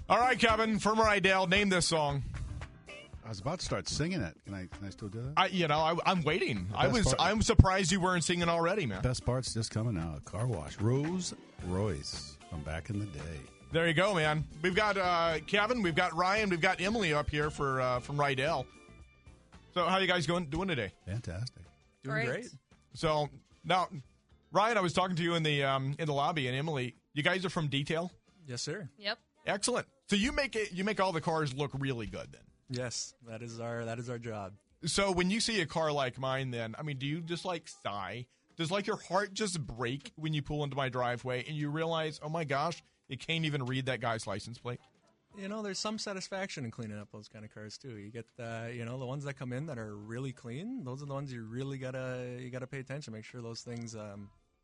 All right, Kevin, from Rydell, name this song. I was about to start singing it. Can I still do that? I'm waiting. I'm surprised you weren't singing already, man. Best part's just coming out. Car Wash. Rolls Royce from back in the day. There you go, man. We've got Kevin, we've got Ryan, we've got Emily up here from Rydell. So how you guys doing today? Fantastic. Doing great. So now, Ryan, I was talking to you in the lobby, and Emily, you guys are from Detail? Yes, sir. Yep. Excellent. So you make all the cars look really good then? Yes, that is our job. So when you see a car like mine, then do you just sigh? Does your heart just break when you pull into my driveway and you realize, oh my gosh, you can't even read that guy's license plate? There's some satisfaction in cleaning up those kind of cars too. You get the ones that come in that are really clean. Those are the ones you really gotta pay attention. Make sure those things,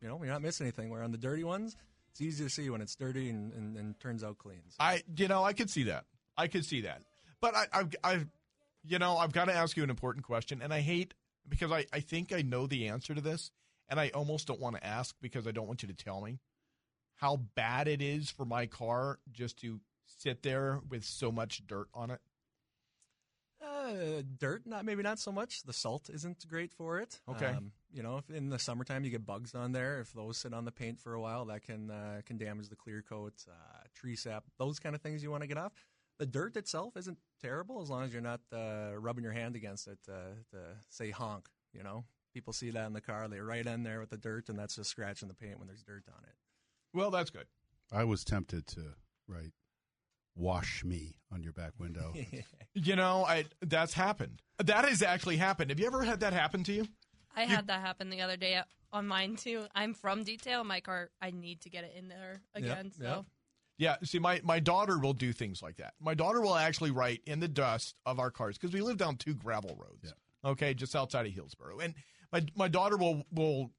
you're not missing anything. Where on the dirty ones, it's easy to see when it's dirty and turns out clean. So. I could see that. But I've got to ask you an important question, and I hate because I think I know the answer to this, and I almost don't want to ask because I don't want you to tell me how bad it is for my car just to sit there with so much dirt on it. Dirt, maybe not so much. The salt isn't great for it. Okay. If in the summertime you get bugs on there, if those sit on the paint for a while, that can damage the clear coat, tree sap, those kind of things you want to get off. The dirt itself isn't terrible as long as you're not rubbing your hand against it to say honk. People see that in the car, they right in there with the dirt, and that's just scratching the paint when there's dirt on it. Well, that's good. I was tempted to write "wash me" on your back window. That's happened. That has actually happened. Have you ever had that happen to you? I had that happen the other day on mine too. I'm from Detail. My car, I need to get it in there again. Yep. Yeah, see, my daughter will do things like that. My daughter will actually write in the dust of our cars because we live down 2 gravel roads, okay, just outside of Hillsboro. And my daughter will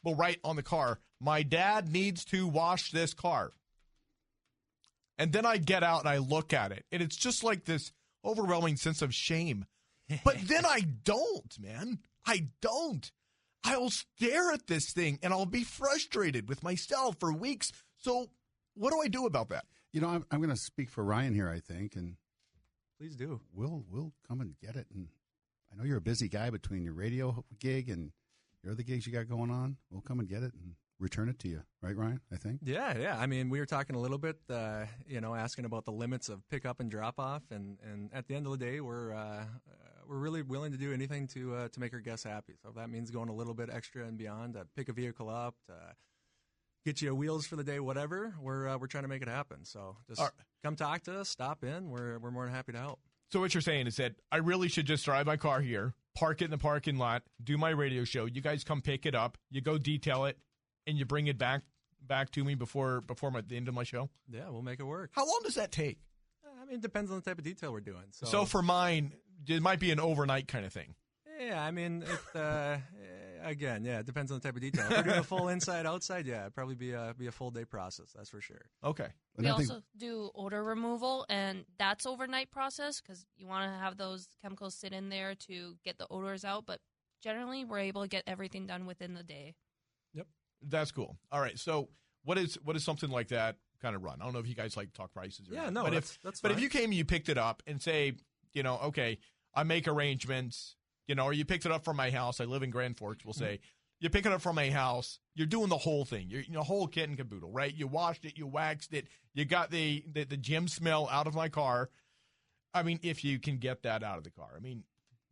write on the car, "My dad needs to wash this car." And then I get out and I look at it, and it's just like this overwhelming sense of shame. But then I don't, man. I don't. I'll stare at this thing, and I'll be frustrated with myself for weeks. So what do I do about that? I'm going to speak for Ryan here, I think, and please do. We'll come and get it. And I know you're a busy guy between your radio gig and your other gigs you got going on. We'll come and get it and return it to you, right, Ryan? I think. Yeah. We were talking a little bit, asking about the limits of pick up and drop off, and at the end of the day, we're really willing to do anything to make our guests happy. So if that means going a little bit extra and beyond, to pick a vehicle up, to get you wheels for the day, whatever, we're trying to make it happen. So just come talk to us, stop in. We're more than happy to help. So what you're saying is that I really should just drive my car here, park it in the parking lot, do my radio show. You guys come pick it up, you go detail it, and you bring it back to me before the end of my show? Yeah, we'll make it work. How long does that take? It depends on the type of detail we're doing. So for mine, it might be an overnight kind of thing. Yeah, it depends on the type of detail. If we're doing a full inside, outside, it'd probably be a full day process, that's for sure. Okay. We also do odor removal, and that's overnight process because you want to have those chemicals sit in there to get the odors out, but generally we're able to get everything done within the day. Yep. That's cool. All right, so what is something like that kind of run? I don't know if you guys talk prices or not. No, but that's but fine. if you came and you picked it up and say, okay, I make arrangements, or you picked it up from my house. I live in Grand Forks. We'll say you pick it up from my house. You're doing the whole thing. You're whole kit and caboodle, right? You washed it, you waxed it, you got the gym smell out of my car. If you can get that out of the car.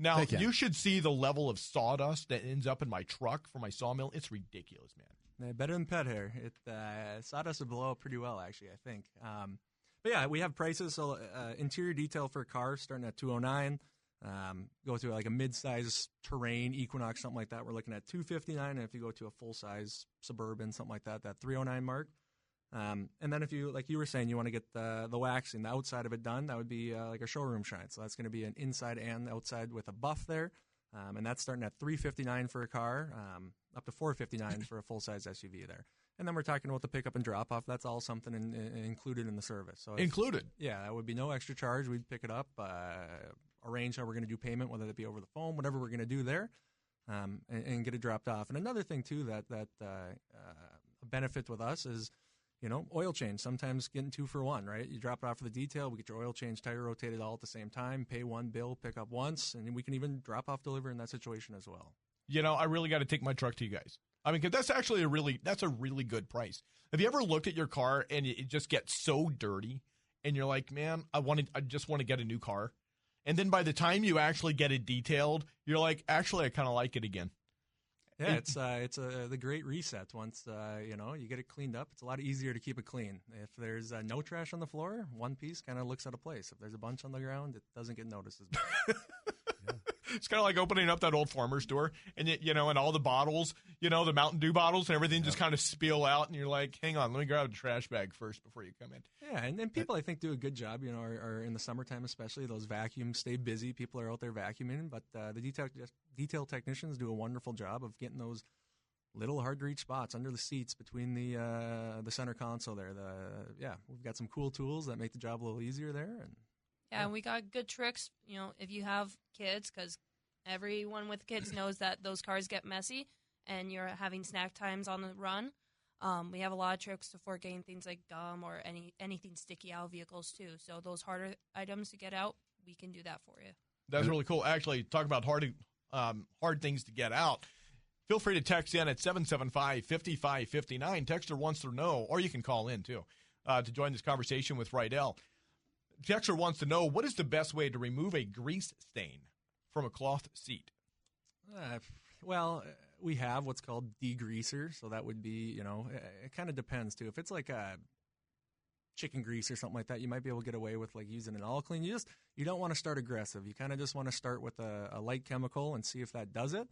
Now you should see the level of sawdust that ends up in my truck for my sawmill. It's ridiculous, man. Yeah, better than pet hair. Sawdust would blow up pretty well, actually, I think. But yeah, we have prices. So interior detail for a car starting at $209. Go to a mid-size Terrain, Equinox, something like that. We're looking at $259. And if you go to a full-size Suburban, something like that, that $309 mark. And then if you, like you were saying, you want to get the waxing, the outside of it done, that would be like a showroom shine. So that's going to be an inside and outside with a buff there. And that's starting at $359 for a car, up to $459 for a full-size SUV there. And then we're talking about the pickup and drop-off. That's all something included in the service. So included? Yeah, that would be no extra charge. We'd pick it up, arrange how we're going to do payment, whether it be over the phone, whatever we're going to do there, and get it dropped off. And another thing, too, that a benefit with us is, oil change, sometimes getting 2 for 1, right? You drop it off for the detail, we get your oil change, tire rotated all at the same time, pay one bill, pick up once, and we can even drop off deliver in that situation as well. I really got to take my truck to you guys. I mean, 'cause that's actually that's a really good price. Have you ever looked at your car and it just gets so dirty and you're like, man, I just want to get a new car. And then by the time you actually get it detailed, you're like, actually, I kind of like it again. Yeah, it's the great reset. Once you get it cleaned up, it's a lot easier to keep it clean. If there's no trash on the floor, one piece kind of looks out of place. If there's a bunch on the ground, it doesn't get noticed as much. It's kind of like opening up that old farmer's store, and and all the bottles, the Mountain Dew bottles and everything just kind of spill out, and you're like, hang on, let me grab a trash bag first before you come in. Yeah, and people I think do a good job. Are in the summertime especially, those vacuums stay busy. People are out there vacuuming, but the detail technicians do a wonderful job of getting those little hard to reach spots under the seats between the center console there. We've got some cool tools that make the job a little easier there. And we got good tricks, if you have kids, because everyone with kids knows that those cars get messy and you're having snack times on the run. We have a lot of tricks for getting things like gum or anything sticky out of vehicles, too. So those harder items to get out, we can do that for you. That's really cool. Actually, talk about hard things to get out. Feel free to text in at 775-5559. Texter wants to know, or you can call in, too, to join this conversation with Rydell. Texter wants to know, what is the best way to remove a grease stain from a cloth seat? We have what's called degreaser, so that would be, it kind of depends, too. If it's like a chicken grease or something like that, you might be able to get away with like using an all clean. You don't want to start aggressive. You kind of just want to start with a light chemical and see if that does it.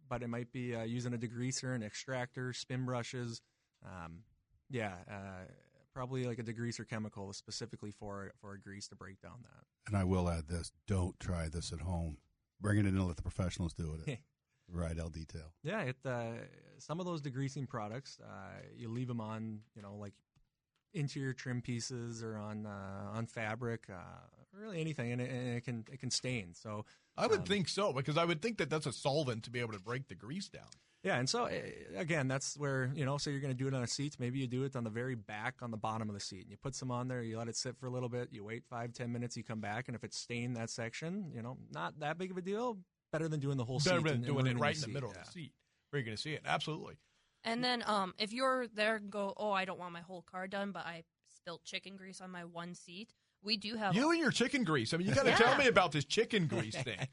But it might be using a degreaser, an extractor, spin brushes. Probably like a degreaser chemical specifically for a grease to break down that. And I will add this: don't try this at home. Bring it in and let the professionals do it. Rydell Detail. Yeah, some of those degreasing products, you leave them on, like interior trim pieces or on fabric, really anything, and it can stain. So I would think so, because I would think that that's a solvent to be able to break the grease down. Yeah, and so, again, that's where, so you're going to do it on a seat. Maybe you do it on the very back on the bottom of the seat. And you put some on there, you let it sit for a little bit, you wait 5-10 minutes, you come back, and if it's stained that section, not that big of a deal, better than doing the whole seat. Better than doing it right in the the middle of the seat where you're going to see it. Absolutely. And then if you're there and go, I don't want my whole car done, but I spilled chicken grease on my one seat, we do have... You and your chicken grease. I mean, you got to tell me about this chicken grease thing.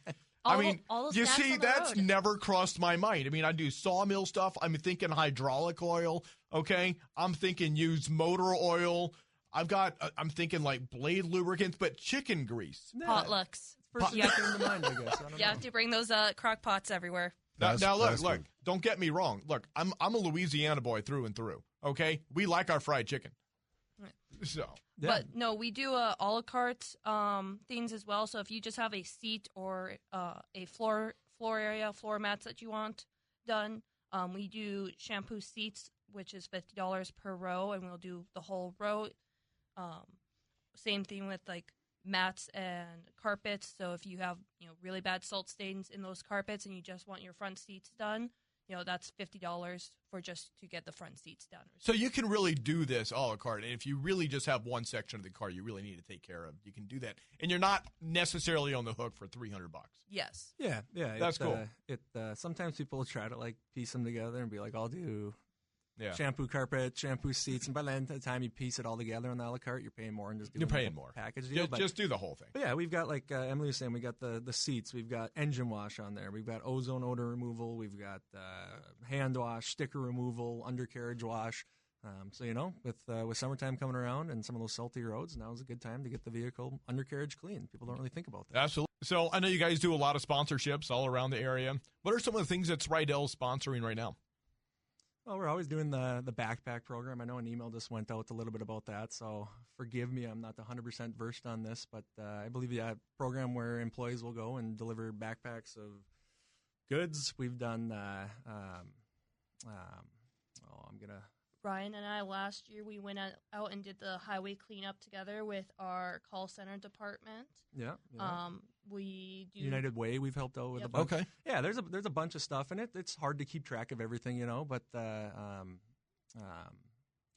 You see, that's never crossed my mind. I mean, I do sawmill stuff. I'm thinking hydraulic oil, okay? I'm thinking use motor oil. I'm thinking like blade lubricants, but chicken grease. Potlucks. You have to bring those crock pots everywhere. Now look, don't get me wrong. Look, I'm a Louisiana boy through and through, okay? We like our fried chicken. So... But no, we do a la carte things as well. So if you just have a seat or a floor mats that you want done, we do shampoo seats, which is $50 per row, and we'll do the whole row. Same thing with like mats and carpets. So if you have really bad salt stains in those carpets and you just want your front seats done, that's $50 for just to get the front seats done. So you can really do this a la carte. And if you really just have one section of the car you really need to take care of, you can do that. And you're not necessarily on the hook for $300. Yes. Yeah. That's cool. Sometimes people try to like piece them together and be like, I'll do shampoo carpet, shampoo seats, and by the end of the time you piece it all together on the a la carte, you're paying more and just doing the package deal. Just do the whole thing. But yeah, we've got, like Emily was saying, we got the seats, we've got engine wash on there, we've got ozone odor removal, we've got hand wash, sticker removal, undercarriage wash. With summertime coming around and some of those salty roads, now is a good time to get the vehicle undercarriage clean. People don't really think about that. Absolutely. So I know you guys do a lot of sponsorships all around the area. What are some of the things that's Rydell sponsoring right now? Well, we're always doing the backpack program. I know an email just went out a little bit about that, so forgive me. I'm not 100% versed on this, but I believe a program where employees will go and deliver backpacks of goods. We've done Ryan and I, last year, we went out and did the highway cleanup together with our call center department. Yeah. We do United Way. We've helped out with a bunch. Okay. Yeah, there's a bunch of stuff in it. It's hard to keep track of everything, but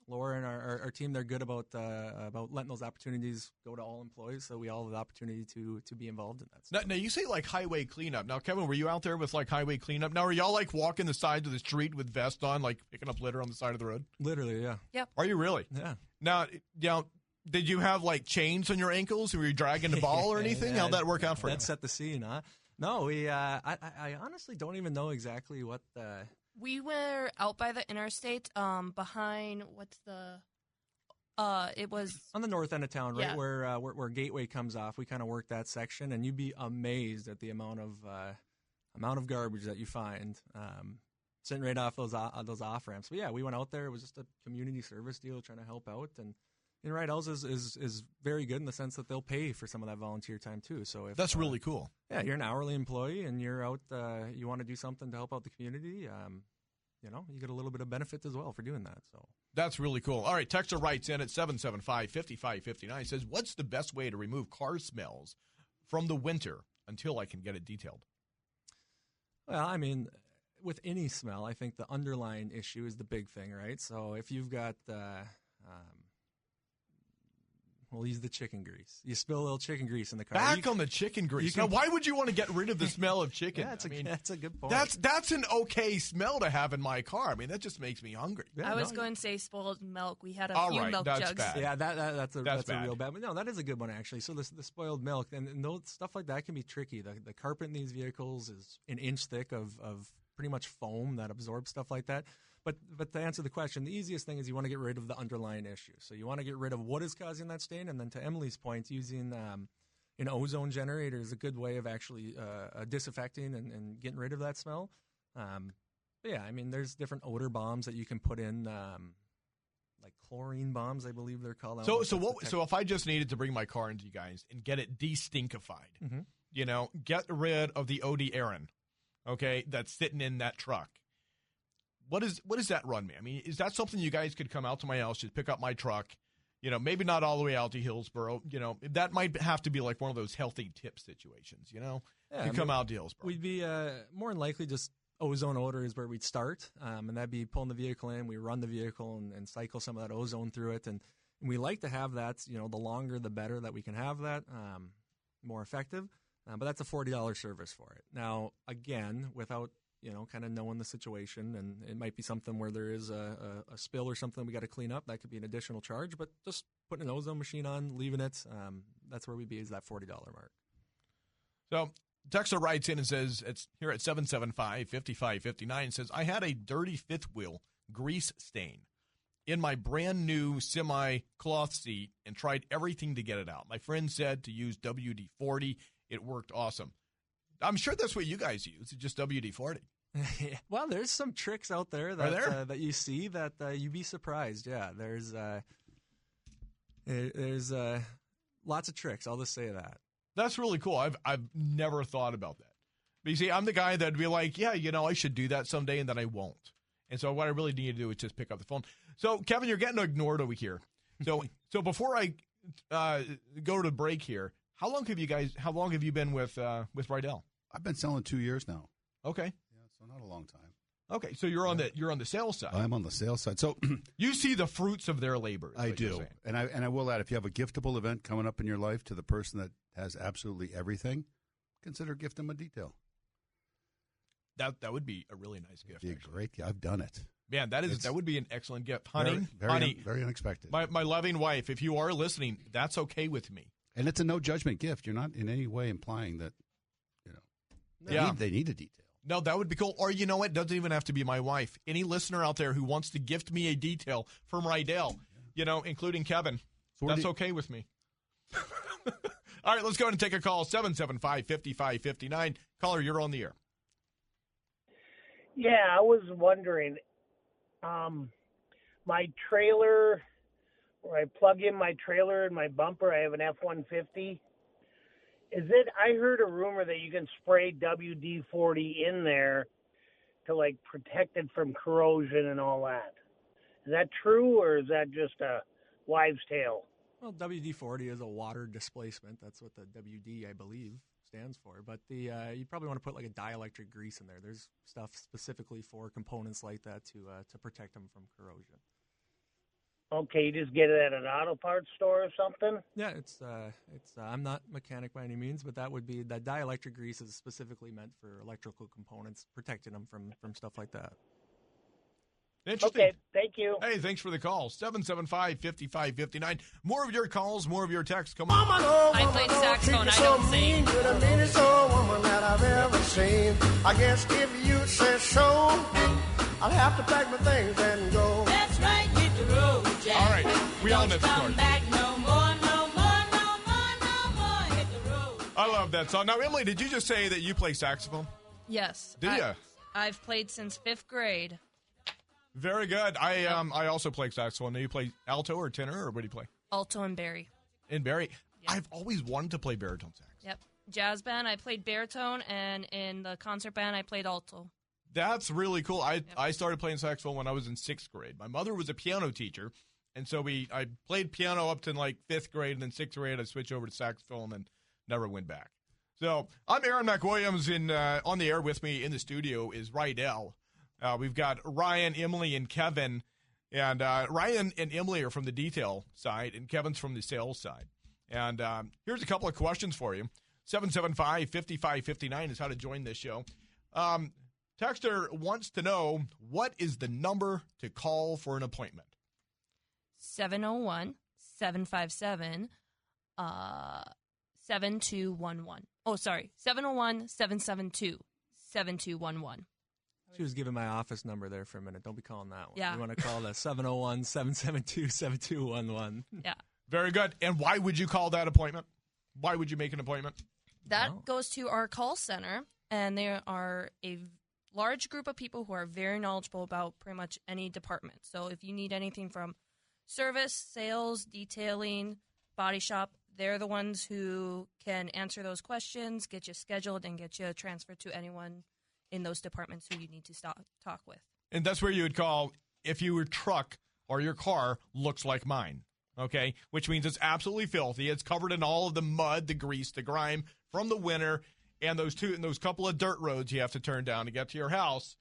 Laura and our team, they're good about letting those opportunities go to all employees, so we all have the opportunity to be involved in that stuff. Now, you say like highway cleanup. Now, Kevin, were you out there with like highway cleanup? Now, are y'all like walking the side of the street with vest on, like picking up litter on the side of the road? Literally, yeah. Yep. Are you really? Yeah. Now, did you have like chains on your ankles? Were you dragging the ball or anything? How'd that work out for you? That set the scene, huh? No, we. I honestly don't even know exactly what the. We were out by the interstate, behind what's the. It was on the north end of town, right yeah. where Gateway comes off. We kind of worked that section, and you'd be amazed at the amount of garbage that you find sitting right off those off ramps. But yeah, we went out there. It was just a community service deal, trying to help out. And Rydell's is very good in the sense that they'll pay for some of that volunteer time too. So if that's really cool. Yeah, you're an hourly employee and you're out. You want to do something to help out the community. You get a little bit of benefit as well for doing that. So that's really cool. All right, Texter writes in at 775-5559. Says, what's the best way to remove car smells from the winter until I can get it detailed? Well, I mean, with any smell, I think the underlying issue is the big thing, right? So if you've got we'll use the chicken grease. You spill a little chicken grease in the car. Back on the chicken grease. Now, why would you want to get rid of the smell of chicken? Yeah, that's a good point. That's an okay smell to have in my car. I mean, that just makes me hungry. Yeah, I was going to say spoiled milk. We had a few milk jugs. Bad. Yeah, that's a real bad. But no, that is a good one actually. So the spoiled milk and those stuff like that can be tricky. The carpet in these vehicles is an inch thick of pretty much foam that absorbs stuff like that. But to answer the question, the easiest thing is you want to get rid of the underlying issue. So you want to get rid of what is causing that stain, and then to Emily's point, using an ozone generator is a good way of actually disinfecting and getting rid of that smell. But yeah, I mean, there's different odor bombs that you can put in, like chlorine bombs, I believe they're called. So if I just needed to bring my car into you guys and get it de-stinkified, get rid of the OD Aaron, okay, that's sitting in that truck. What does that run me? I mean, is that something you guys could come out to my house, just pick up my truck, maybe not all the way out to Hillsboro, that might have to be like one of those healthy tip situations, to come out to Hillsboro. We'd be more than likely just ozone odor is where we'd start, and that'd be pulling the vehicle in. We run the vehicle and cycle some of that ozone through it, and we like to have that, the longer the better that we can have that, more effective, but that's a $40 service for it. Now, again, without kind of knowing the situation, and it might be something where there is a spill or something we got to clean up. That could be an additional charge, but just putting an ozone machine on, leaving it, that's where we'd be, is that $40 mark. So Texter writes in and says, it's here at 775-5559, says, I had a dirty fifth wheel grease stain in my brand new semi-cloth seat and tried everything to get it out. My friend said to use WD-40. It worked awesome. I'm sure that's what you guys use. It's just WD-40. Well, there's some tricks out there that you see that you'd be surprised. Yeah, there's lots of tricks. I'll just say that. That's really cool. I've never thought about that. But you see, I'm the guy that'd be like, yeah, I should do that someday, and then I won't. And so what I really need to do is just pick up the phone. So, Kevin, you're getting ignored over here. So before I go to break here, how long have you been with Rydell? I've been selling 2 years now. Okay. Yeah, so not a long time. Okay, so you're on the sales side. I'm on the sales side. So you see the fruits of their labor. I do. And I will add, if you have a giftable event coming up in your life to the person that has absolutely everything, consider gift them a detail. That would be a really nice gift. It'd be a great gift. I've done it. Man, that would be an excellent gift. Honey, very unexpected. My loving wife, if you are listening, that's okay with me. And it's a no judgment gift. You're not in any way implying that, they need a detail. No, that would be cool. Or you know what? It doesn't even have to be my wife. Any listener out there who wants to gift me a detail from Rydell, including Kevin, that's okay with me. All right, let's go ahead and take a call. 775-5559. Caller, you're on the air. Yeah, I was wondering, my trailer, where I plug in my trailer and my bumper, I have an F-150. I heard a rumor that you can spray WD-40 in there to protect it from corrosion and all that. Is that true, or is that just a wives' tale? Well, WD-40 is a water displacement. That's what the WD, I believe, stands for. But you probably want to put a dielectric grease in there. There's stuff specifically for components like that to protect them from corrosion. Okay, you just get it at an auto parts store or something? Yeah, it's I'm not a mechanic by any means, but that dielectric grease is specifically meant for electrical components, protecting them from stuff like that. Interesting. Okay, thank you. Hey, thanks for the call. 775-5559. More of your calls, more of your texts. Come on. I played saxophone. I don't sing. You're the meanest old woman that I've ever seen. I guess if you say so, I'll have to pack my things and go. That's right, hit the road, Jack. All right, we all know the Come chorus. back no more, no more, no more, no more. Hit the road. I love that song. Now, Emily, did you just say that you play saxophone? Yes. Do you? I've played since 5th grade. Very good. I also play saxophone. Do you play alto or tenor, or what do you play? Alto and Barry. In Barry. I've always wanted to play baritone sax. Yep. Jazz band, I played baritone, and in the concert band, I played alto. That's really cool. I started playing saxophone when I was in 6th grade. My mother was a piano teacher, and so I played piano up to like 5th grade, and then 6th grade I switched over to saxophone and never went back. So I'm Aaron McWilliams. On the air with me in the studio is Rydell. We've got Ryan, Emily, and Kevin. And Ryan and Emily are from the detail side, and Kevin's from the sales side. And here's a couple of questions for you. 775-5559 is how to join this show. Texter wants to know, what is the number to call for an appointment? 701-757-7211. Oh, sorry. 701-772-7211. She was giving my office number there for a minute. Don't be calling that one. Yeah. You want to call the 701-772-7211. Yeah. Very good. And why would you call that appointment? Why would you make an appointment? That goes to our call center, and there are a large group of people who are very knowledgeable about pretty much any department. So if you need anything from service, sales, detailing, body shop, they're the ones who can answer those questions, get you scheduled, and get you transferred to anyone in those departments who you need to talk with. And that's where you would call if your truck or your car looks like mine, okay? Which means it's absolutely filthy. It's covered in all of the mud, the grease, the grime from the winter, and those couple of dirt roads you have to turn down to get to your house.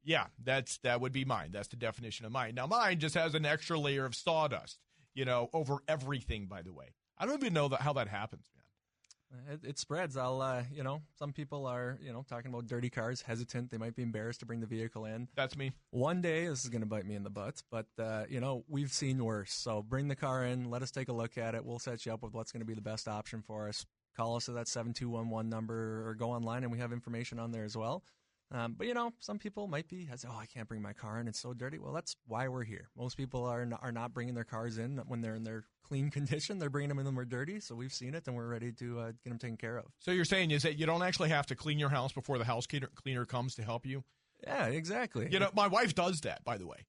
Yeah, that would be mine. That's the definition of mine. Now, mine just has an extra layer of sawdust, over everything, by the way. I don't even know how that happens, man. It spreads. Some people are, talking about dirty cars, hesitant. They might be embarrassed to bring the vehicle in. That's me. One day this is going to bite me in the butt, but, we've seen worse. So bring the car in. Let us take a look at it. We'll set you up with what's going to be the best option for us. Call us at that 7211 number or go online, and we have information on there as well. But, some people might be, I can't bring my car in. It's so dirty. Well, that's why we're here. Most people are not bringing their cars in when they're in their clean condition. They're bringing them in when we're dirty. So we've seen it, and we're ready to get them taken care of. So you're saying is that you don't actually have to clean your house before the house cleaner comes to help you? Yeah, exactly. My wife does that, by the way.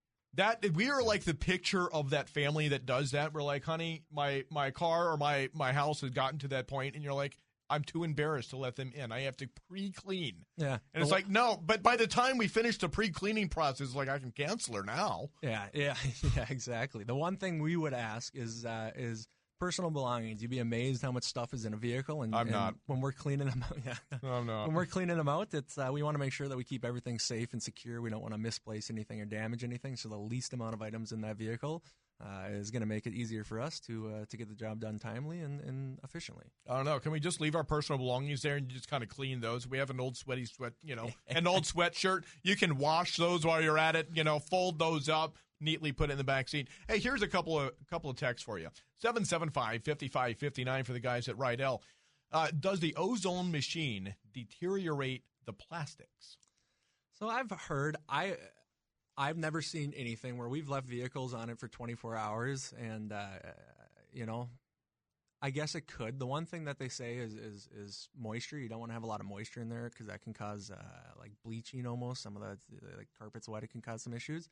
We are like the picture of that family that does that. We're like, honey, my car or my house has gotten to that point, and you're like, I'm too embarrassed to let them in. I have to pre-clean. Yeah. And it's like, no, but by the time we finish the pre-cleaning process, like I can cancel her now. Yeah, exactly. The one thing we would ask is personal belongings. You'd be amazed how much stuff is in a vehicle. And I'm not. When we're cleaning them out, I'm not. When we're cleaning them out, it's we want to make sure that we keep everything safe and secure. We don't want to misplace anything or damage anything. So the least amount of items in that vehicle is going to make it easier for us to get the job done timely and efficiently. I don't know. Can we just leave our personal belongings there and just kind of clean those? We have an old sweaty an old sweatshirt. You can wash those while you're at it. Fold those up, neatly put it in the back seat. Hey, here's a couple of texts for you. 775-5559 for the guys at Rydell. Does the ozone machine deteriorate the plastics? So I've heard I've never seen anything where we've left vehicles on it for 24 hours, and I guess it could. The one thing that they say is moisture. You don't want to have a lot of moisture in there because that can cause like bleaching almost. Some of the carpet's wet, it can cause some issues.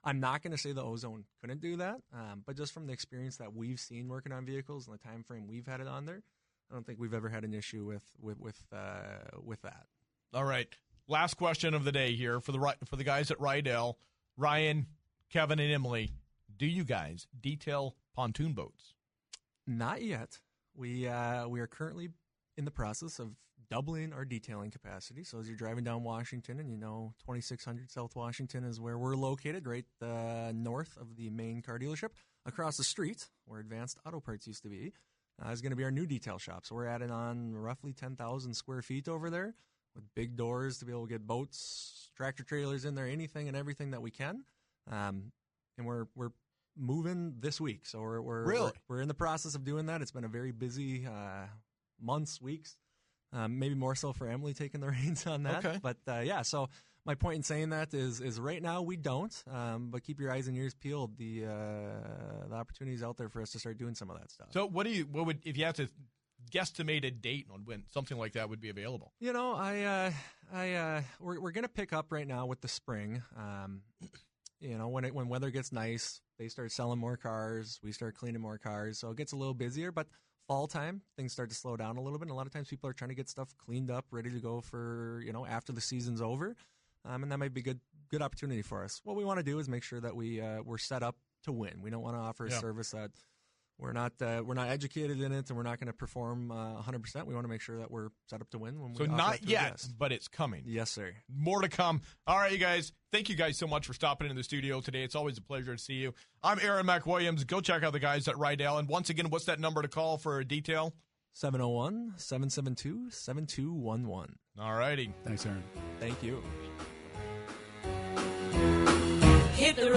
I'm not going to say the ozone couldn't do that, but just from the experience that we've seen working on vehicles and the time frame we've had it on there, I don't think we've ever had an issue with that. All right. Last question of the day here for the guys at Rydell, Ryan, Kevin, and Emily. Do you guys detail pontoon boats? Not yet. We are currently in the process of doubling our detailing capacity. So as you're driving down Washington, and 2600 South Washington is where we're located, right north of the main car dealership. Across the street, where Advanced Auto Parts used to be, is going to be our new detail shop. So we're adding on roughly 10,000 square feet over there with big doors to be able to get boats, tractor trailers in there, anything and everything that we can. And we're moving this week. So we're in the process of doing that. It's been a very busy months, weeks, maybe more so for Emily taking the reins on that. Okay. But so my point in saying that is right now we don't, but keep your eyes and ears peeled. The opportunity's out there for us to start doing some of that stuff. So what would, if you have to guesstimate a date on when something like that would be available? We're going to pick up right now with the spring. When weather gets nice, they start selling more cars. We start cleaning more cars. So it gets a little busier, but fall time, things start to slow down a little bit. And a lot of times people are trying to get stuff cleaned up, ready to go for, after the season's over. And that might be good opportunity for us. What we want to do is make sure that we're set up to win. We don't want to offer a service that we're not educated in it, and we're not going to perform 100%. We want to make sure that we're set up to win. When So we not yet, but it's coming. Yes, sir. More to come. All right, you guys. Thank you guys so much for stopping in the studio today. It's always a pleasure to see you. I'm Aaron McWilliams. Go check out the guys at Rydell. And once again, what's that number to call for a detail? 701-772-7211. All righty. Thanks, Aaron. Thank you. Hit the road.